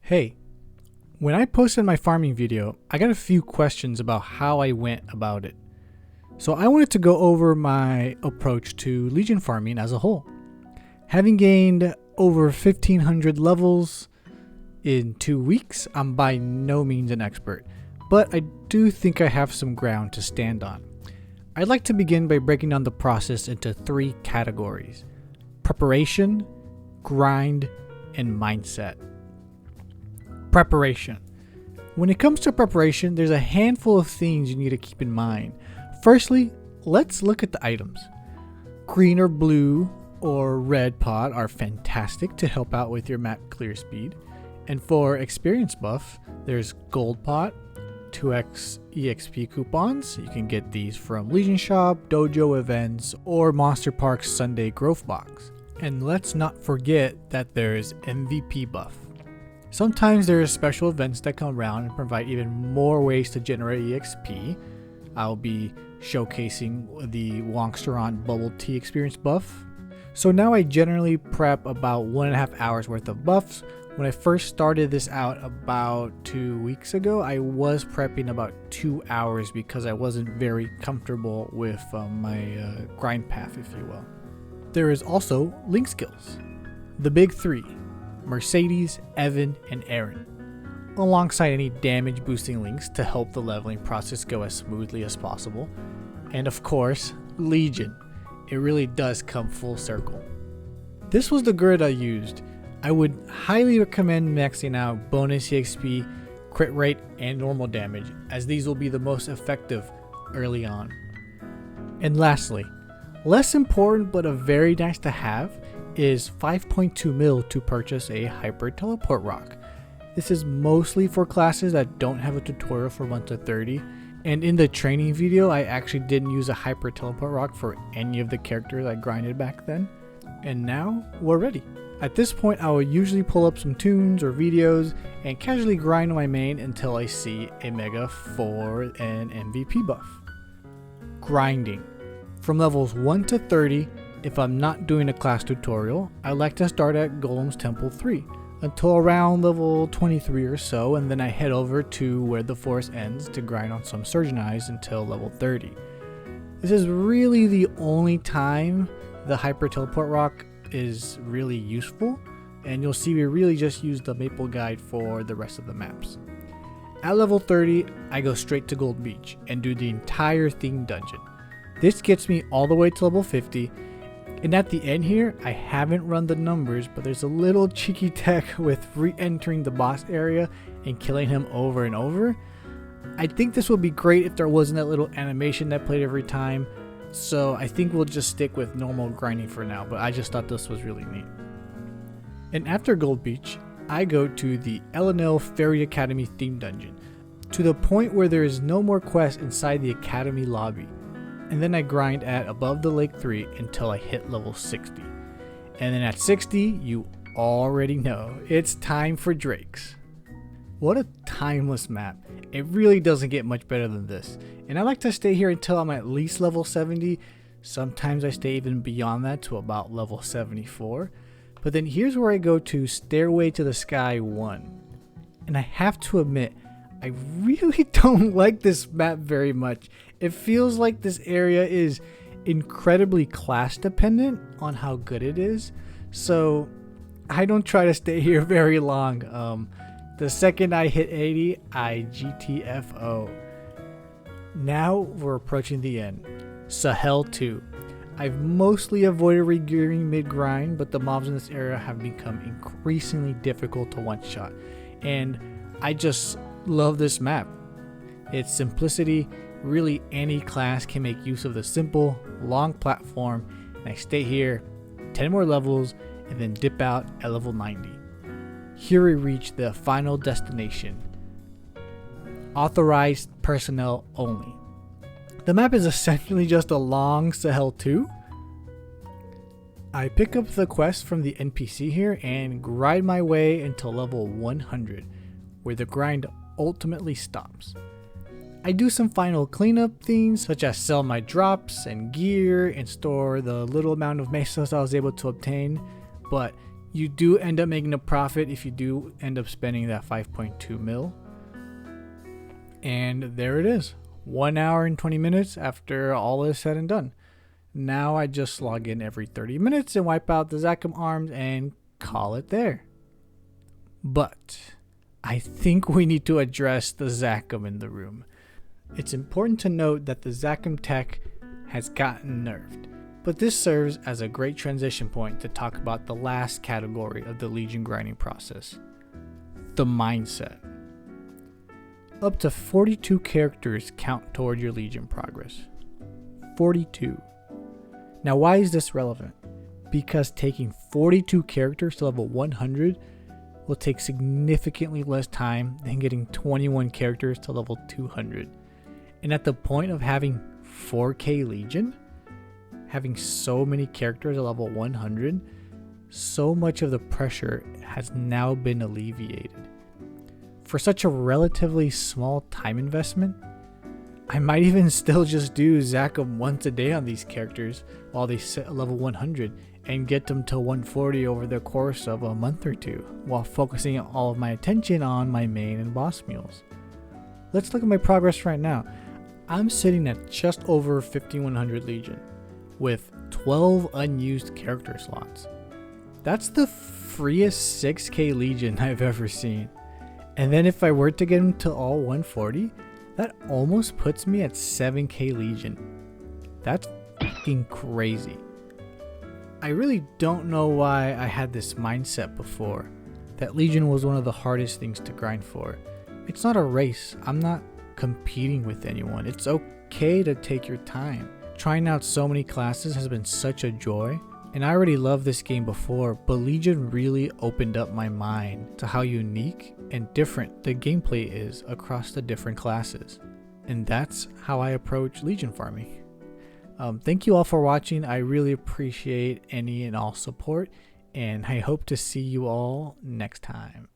Hey, when I posted my farming video, I got a few questions about how I went about it. So I wanted to go over my approach to Legion farming as a whole. Having gained over 1500 levels in 2 weeks, I'm by no means an expert, but I do think I have some ground to stand on. I'd like to begin by breaking down the process into 3 categories: preparation, grind, and mindset. Preparation. When it comes to preparation, there's a handful of things you need to keep in mind. Firstly, let's look at the items. Green or blue or red pot are fantastic to help out with your map clear speed. And for experience buff, there's gold pot, 2x EXP coupons. You can get these from Legion Shop, Dojo events, or Monster Park's Sunday Growth Box. And let's not forget that there's MVP buff. Sometimes there are special events that come around and provide even more ways to generate EXP. I'll be showcasing the Wonksterant Bubble Tea experience buff. So now I generally prep about 1.5 hours worth of buffs. When I first started this out about 2 weeks ago, I was prepping about 2 hours because I wasn't very comfortable with my grind path, if you will. There is also link skills. The big 3. Mercedes, Evan, and Aaron, alongside any damage boosting links to help the leveling process go as smoothly as possible. And of course, Legion. It really does come full circle. This was the grid I used. I would highly recommend maxing out bonus EXP, crit rate, and normal damage, as these will be the most effective early on. And lastly, less important but a very nice to have, is 5.2 mil to purchase a hyper teleport rock. This is mostly for classes that don't have a tutorial for 1 to 30, and in the training video I actually didn't use a hyper teleport rock for any of the characters I grinded back then. And now we're ready. At this point I will usually pull up some tunes or videos and casually grind on my main until I see a mega for an MVP buff. Grinding. From levels 1 to 30, if I'm not doing a class tutorial, I like to start at Golem's Temple 3 until around level 23 or so, and then I head over to where the forest ends to grind on some Surgeon Eyes until level 30. This is really the only time the Hyper Teleport Rock is really useful, and you'll see we really just use the Maple Guide for the rest of the maps. At level 30, I go straight to Gold Beach and do the entire themed dungeon. This gets me all the way to level 50. And at the end here, I haven't run the numbers, but there's a little cheeky tech with re-entering the boss area and killing him over and over. I think this would be great if there wasn't that little animation that played every time, so I think we'll just stick with normal grinding for now, but I just thought this was really neat. And after Gold Beach, I go to the L&L Fairy Academy theme dungeon, to the point where there is no more quests inside the Academy lobby. And then I grind at above the Lake 3 until I hit level 60. And then at 60, you already know, it's time for Drakes. What a timeless map. It really doesn't get much better than this. And I like to stay here until I'm at least level 70. Sometimes I stay even beyond that to about level 74. But then here's where I go to Stairway to the Sky 1. And I have to admit, I really don't like this map very much. It feels like this area is incredibly class dependent on how good it is, so I don't try to stay here very long. The second I hit 80, I GTFO. Now we're approaching the end. Sahel 2. I've mostly avoided regearing mid-grind, but the mobs in this area have become increasingly difficult to one-shot, and I just love this map. Its simplicity. Really, any class can make use of the simple, long platform, and I stay here 10 more levels and then dip out at level 90. Here we reach the final destination. Authorized personnel only. The map is essentially just a long Sahel 2. I pick up the quest from the NPC here and grind my way until level 100, where the grind ultimately stops. I do some final cleanup things, such as sell my drops and gear and store the little amount of mesos I was able to obtain, but You do end up making a profit if you do end up spending that 5.2 mil. And there it is. 1 hour and 20 minutes after all is said and done. Now I just log in every 30 minutes and wipe out the Zachem arms and call it there. But I think we need to address the Zachem in the room. It's important to note that the Zachem tech has gotten nerfed, but this serves as a great transition point to talk about the last category of the Legion grinding process, the mindset. Up to 42 characters count toward your Legion progress. 42. Now why is this relevant? Because taking 42 characters to level 100 will take significantly less time than getting 21 characters to level 200. And at the point of having 4K Legion, having so many characters at level 100, so much of the pressure has now been alleviated. For such a relatively small time investment, I might even still just do Zachem once a day on these characters while they sit at level 100 and get them to 140 over the course of a month or two, while focusing all of my attention on my main and boss mules. Let's look at my progress right now. I'm sitting at just over 5100 Legion with 12 unused character slots. That's the freest 6k Legion I've ever seen. And then if I were to get them to all 140, that almost puts me at 7k Legion. That's fucking crazy. I really don't know why I had this mindset before, that Legion was one of the hardest things to grind for. It's not a race. I'm not competing with anyone. It's okay to take your time. Trying out so many classes has been such a joy, and I already loved this game before, but Legion really opened up my mind to how unique and different the gameplay is across the different classes. And that's how I approach Legion farming. Thank you all for watching. I really appreciate any and all support, and I hope to see you all next time.